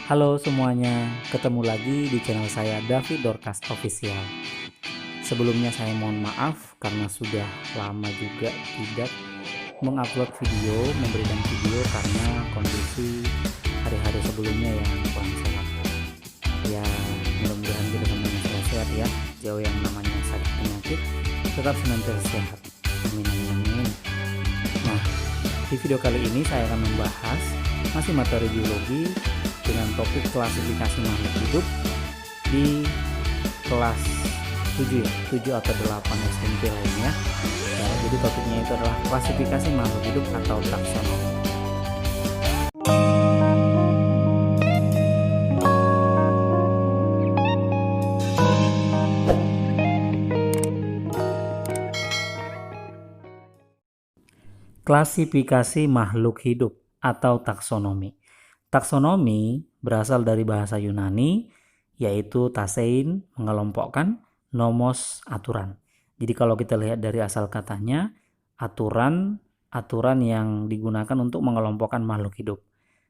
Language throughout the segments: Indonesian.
Halo semuanya, ketemu lagi di channel saya David Dorcas Official. Sebelumnya saya mohon maaf karena sudah lama juga tidak mengupload video, memberikan video karena kondisi hari-hari sebelumnya yang kurang sehat. Ya, mudah-mudahan kita semuanya sehat-sehat ya, jauh yang namanya sakit penyakit, tetap senantiasa sehat. Amin, amin, amin. Nah, di video kali ini saya akan membahas masih materi biologi dengan topik klasifikasi makhluk hidup di kelas 7 ya, 7 atau 8 SMP lainnya. Ya, jadi topiknya itu adalah klasifikasi makhluk hidup atau taksonomi. Klasifikasi makhluk hidup atau taksonomi. Taksonomi berasal dari bahasa Yunani, yaitu tasein, mengelompokkan, nomos, aturan. Jadi kalau kita lihat dari asal katanya, aturan yang digunakan untuk mengelompokkan makhluk hidup.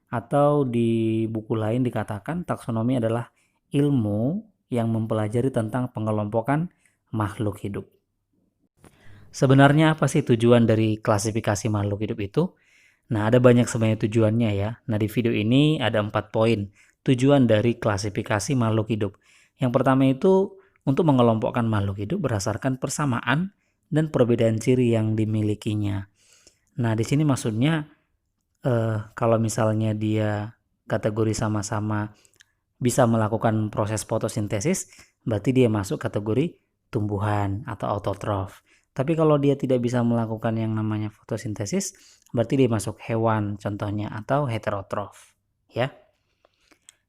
Atau di buku lain dikatakan taksonomi adalah ilmu yang mempelajari tentang pengelompokan makhluk hidup. Sebenarnya apa sih tujuan dari klasifikasi makhluk hidup itu? Nah, ada banyak sebenarnya tujuannya ya. Nah, di video ini ada 4 poin tujuan dari klasifikasi makhluk hidup. Yang pertama itu untuk mengelompokkan makhluk hidup berdasarkan persamaan dan perbedaan ciri yang dimilikinya. Nah, di sini maksudnya kalau misalnya dia kategori sama-sama bisa melakukan proses fotosintesis, berarti dia masuk kategori tumbuhan atau autotrof. Tapi kalau dia tidak bisa melakukan yang namanya fotosintesis, berarti dia masuk hewan contohnya atau heterotrof, ya.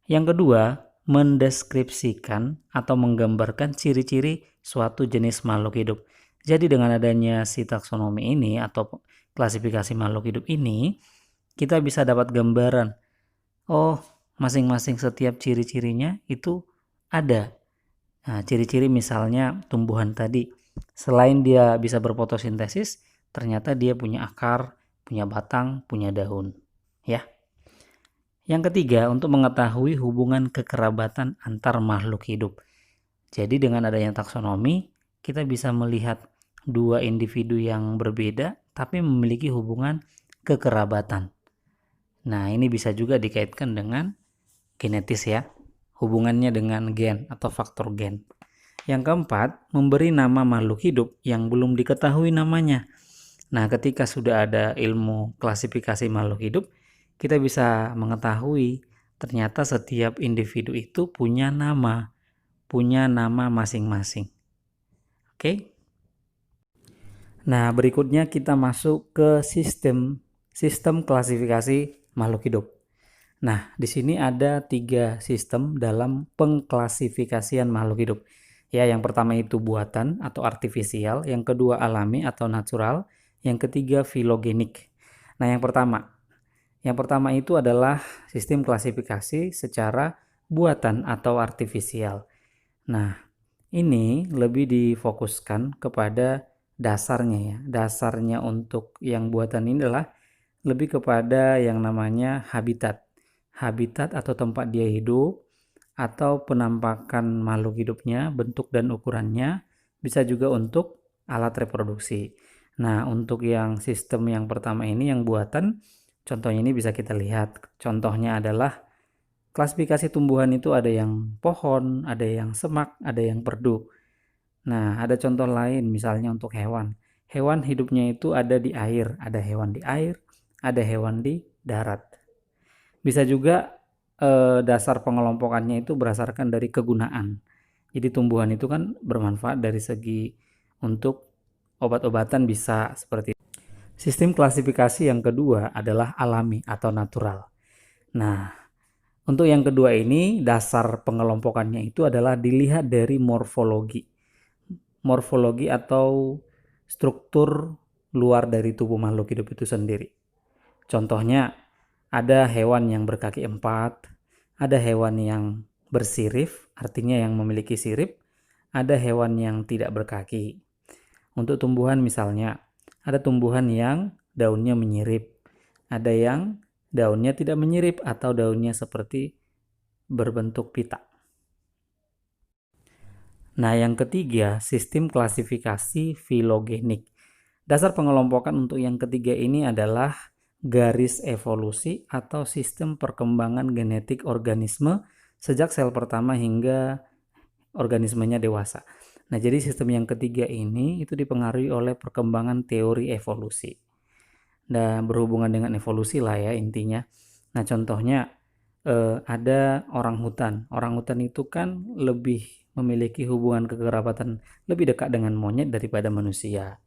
Yang kedua, mendeskripsikan atau menggambarkan ciri-ciri suatu jenis makhluk hidup. Jadi dengan adanya si taksonomi ini atau klasifikasi makhluk hidup ini, kita bisa dapat gambaran, oh masing-masing setiap ciri-cirinya itu ada. Nah, ciri-ciri misalnya tumbuhan tadi, selain dia bisa berfotosintesis, ternyata dia punya akar, punya batang, punya daun, ya. Yang ketiga, untuk mengetahui hubungan kekerabatan antar makhluk hidup. Jadi dengan adanya taksonomi, kita bisa melihat dua individu yang berbeda tapi memiliki hubungan kekerabatan. Nah, ini bisa juga dikaitkan dengan genetis ya, hubungannya dengan gen atau faktor gen. Yang keempat, memberi nama makhluk hidup yang belum diketahui namanya. Nah, ketika sudah ada ilmu klasifikasi makhluk hidup, kita bisa mengetahui ternyata setiap individu itu punya nama masing-masing. Oke? Nah, berikutnya kita masuk ke sistem klasifikasi makhluk hidup. Nah, di sini ada 3 sistem dalam pengklasifikasian makhluk hidup. Ya, yang pertama itu buatan atau artifisial, yang kedua alami atau natural, yang ketiga filogenik. Nah, yang pertama itu adalah sistem klasifikasi secara buatan atau artifisial. Nah, ini lebih difokuskan kepada dasarnya ya. Dasarnya untuk yang buatan ini adalah lebih kepada yang namanya habitat. Habitat atau tempat dia hidup, atau penampakan makhluk hidupnya, bentuk dan ukurannya, bisa juga untuk alat reproduksi. Nah, untuk yang sistem yang pertama ini, yang buatan, contohnya ini bisa kita lihat. Contohnya adalah klasifikasi tumbuhan itu ada yang pohon, ada yang semak, ada yang perdu. Nah, ada contoh lain misalnya untuk hewan. Hewan hidupnya itu ada di air, ada hewan di air, ada hewan di darat. Bisa juga dasar pengelompokannya itu berdasarkan dari kegunaan. Jadi tumbuhan itu kan bermanfaat dari segi untuk obat-obatan bisa seperti itu. Sistem klasifikasi yang kedua adalah alami atau natural. Nah, untuk yang kedua ini dasar pengelompokannya itu adalah dilihat dari morfologi. Morfologi atau struktur luar dari tubuh makhluk hidup itu sendiri. Contohnya, ada hewan yang berkaki 4, ada hewan yang bersirip, artinya yang memiliki sirip, ada hewan yang tidak berkaki. Untuk tumbuhan misalnya, ada tumbuhan yang daunnya menyirip, ada yang daunnya tidak menyirip atau daunnya seperti berbentuk pita. Nah, yang ketiga, sistem klasifikasi filogenik. Dasar pengelompokan untuk yang ketiga ini adalah garis evolusi atau sistem perkembangan genetik organisme sejak sel pertama hingga organismenya dewasa. Nah, jadi sistem yang ketiga ini itu dipengaruhi oleh perkembangan teori evolusi. Dan berhubungan dengan evolusi lah ya intinya. Nah, contohnya ada orang hutan. Orang hutan itu kan lebih memiliki hubungan kekerabatan lebih dekat dengan monyet daripada manusia.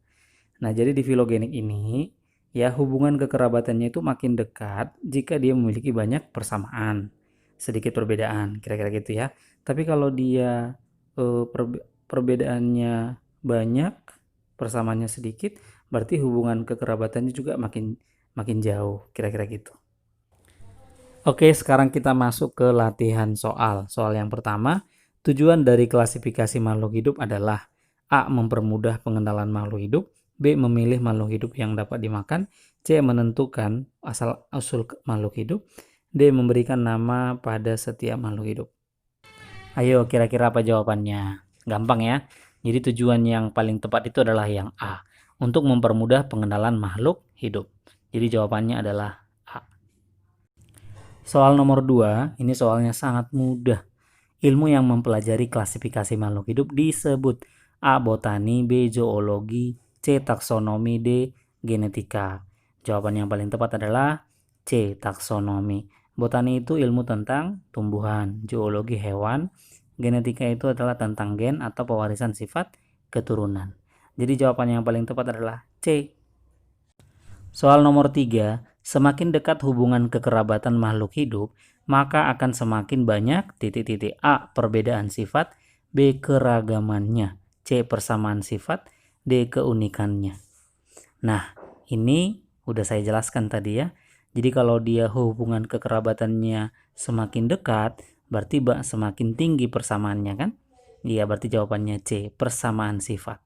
Nah, jadi di filogenik ini ya hubungan kekerabatannya itu makin dekat jika dia memiliki banyak persamaan, sedikit perbedaan, kira-kira gitu ya. Tapi kalau dia perbedaannya banyak, persamaannya sedikit, berarti hubungan kekerabatannya juga makin jauh, kira-kira gitu. Oke, sekarang kita masuk ke latihan soal. Soal yang pertama, tujuan dari klasifikasi makhluk hidup adalah A. Mempermudah pengenalan makhluk hidup, B. Memilih makhluk hidup yang dapat dimakan, C. Menentukan asal-usul makhluk hidup, D. Memberikan nama pada setiap makhluk hidup. Ayo, kira-kira apa jawabannya? Gampang ya. Jadi tujuan yang paling tepat itu adalah yang A. Untuk mempermudah pengenalan makhluk hidup. Jadi jawabannya adalah A. Soal nomor 2, ini soalnya sangat mudah. Ilmu yang mempelajari klasifikasi makhluk hidup disebut A. Botani, B. Zoologi, C. Taksonomi, D. Genetika. Jawaban yang paling tepat adalah C. Taksonomi. Botani itu ilmu tentang tumbuhan, zoologi hewan, genetika itu adalah tentang gen atau pewarisan sifat keturunan. Jadi jawaban yang paling tepat adalah C. Soal nomor 3, semakin dekat hubungan kekerabatan makhluk hidup, maka akan semakin banyak titik-titik. A. Perbedaan sifat, B. Keragamannya, C. Persamaan sifat, D. Keunikannya. Nah, ini udah saya jelaskan tadi ya. Jadi kalau dia hubungan kekerabatannya semakin dekat, berarti semakin tinggi persamaannya kan? Iya, berarti jawabannya C. Persamaan sifat.